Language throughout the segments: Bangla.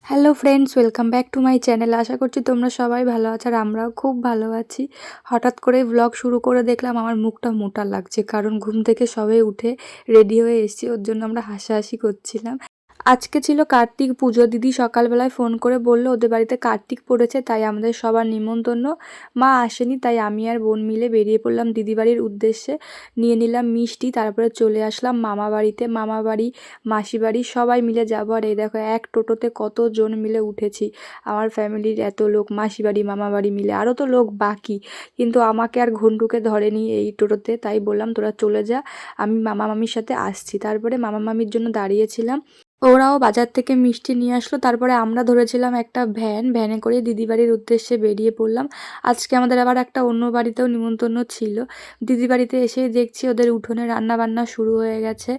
Hello friends, welcome back to my channel. আশা করছি তোমরা সবাই ভালো আছো আর আমরাও খুব ভালো আছি। হঠাৎ করে ব্লগ শুরু করে দেখলাম আমার মুখটা মোটা লাগছে, কারণ ঘুম থেকে সবে উঠে রেডি হয়ে এসেছি। ওর জন্য আমরা হাসাহাসি করছিলাম। আজকে ছিল কার্তিক পুজো। দিদি সকালবেলায় ফোন করে বললো ওদের বাড়িতে কার্তিক পড়েছে, তাই আমাদের সবার নিমন্ত্রণ। মা আসেনি, তাই আমি আর বোন মিলে বেরিয়ে পড়লাম দিদি বাড়ির উদ্দেশ্যে। নিয়ে নিলাম মিষ্টি, তারপরে চলে আসলাম মামা বাড়িতে। মামা বাড়ি, মাসি বাড়ি সবাই মিলে যাবো। আর এই দেখো এক টোটোতে কতজন মিলে উঠেছি। আমার ফ্যামিলির এত লোক, মাসি বাড়ি মামা বাড়ি মিলে, আরও তো লোক বাকি, কিন্তু আমাকে আর ঘন্টুকে ধরেনি এই টোটোতে। তাই বললাম তোরা চলে যা, আমি মামা মামির সাথে আসছি। তারপরে মামা মামির জন্য দাঁড়িয়েছিলাম, ওরাও বাজার থেকে মিষ্টি নিয়ে আসলো। তারপরে আমরা ধরেছিলাম একটা ভ্যানে করে দিদি বাড়ির উদ্দেশ্যে বেরিয়ে পড়লাম। আজকে আমাদের আবার একটা অন্য বাড়িতেও নিমন্ত্রণ ছিল। দিদি বাড়িতে এসেই দেখছি ওদের উঠোনে রান্না বান্না শুরু হয়ে গেছে।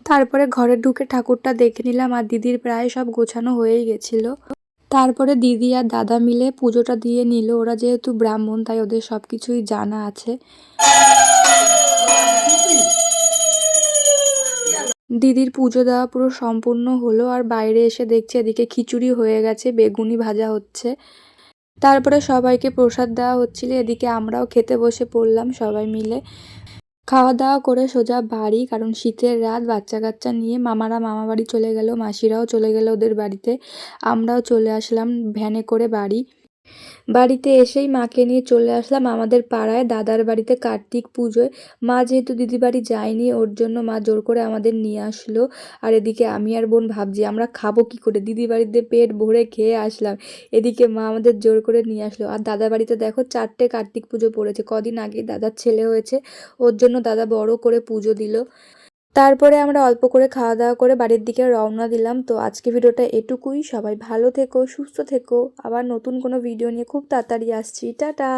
তারপরে ঘরে ঢুকে ঠাকুরটা দেখে নিলাম, আর দিদির প্রায় সব গোছানো হয়েই গেছিল। তারপরে দিদি আর দাদা মিলে পুজোটা দিয়ে নিল। ওরা যেহেতু ব্রাহ্মণ, তাই ওদের সব কিছুই জানা আছে। দিদির পুজো দেওয়া পুরো সম্পূর্ণ হলো, আর বাইরে এসে দেখছি এদিকে খিচুড়ি হয়ে গেছে, বেগুনি ভাজা হচ্ছে। তারপরে সবাইকে প্রসাদ দেওয়া হচ্ছিল। এদিকে আমরাও খেতে বসে পড়লাম সবাই মিলে। খাওয়া দাওয়া করে সোজা বাড়ি, কারণ শীতের রাত, বাচ্চা কাচ্চা নিয়ে মামারা মামা বাড়ি চলে গেল, মাসিরাও চলে গেল ওদের বাড়িতে। আমরাও চলে আসলাম ভ্যানে করে বাড়ি। বাড়িতে এসেই মাকে নিয়ে চলে আসলাম আমাদের পাড়ায় দাদার বাড়িতে কার্তিক পুজোয়। মা যেহেতু দিদি বাড়ি যায়নি, ওর জন্য মা জোর করে আমাদের নিয়ে আসলো। আর এদিকে আমি আর বোন ভাবছি আমরা খাবো কি করে, দিদি বাড়িতে পেট ভরে খেয়ে আসলাম, এদিকে মা আমাদের জোর করে নিয়ে আসলো। আর দাদার বাড়িতে দেখো 4টে কার্তিক পুজো পড়েছে। কদিন আগে দাদার ছেলে হয়েছে, ওর জন্য দাদা বড় করে পুজো দিল। তারপরে আমরা অল্প করে খাওয়া দাওয়া করে বাড়ির দিকে রওনা দিলাম। তো আজকে ভিডিওটা এটুকুই। সবাই ভালো থেকো, সুস্থ থেকো। আবার নতুন কোনো ভিডিও নিয়ে খুব তাড়াতাড়ি আসছি। টাটা।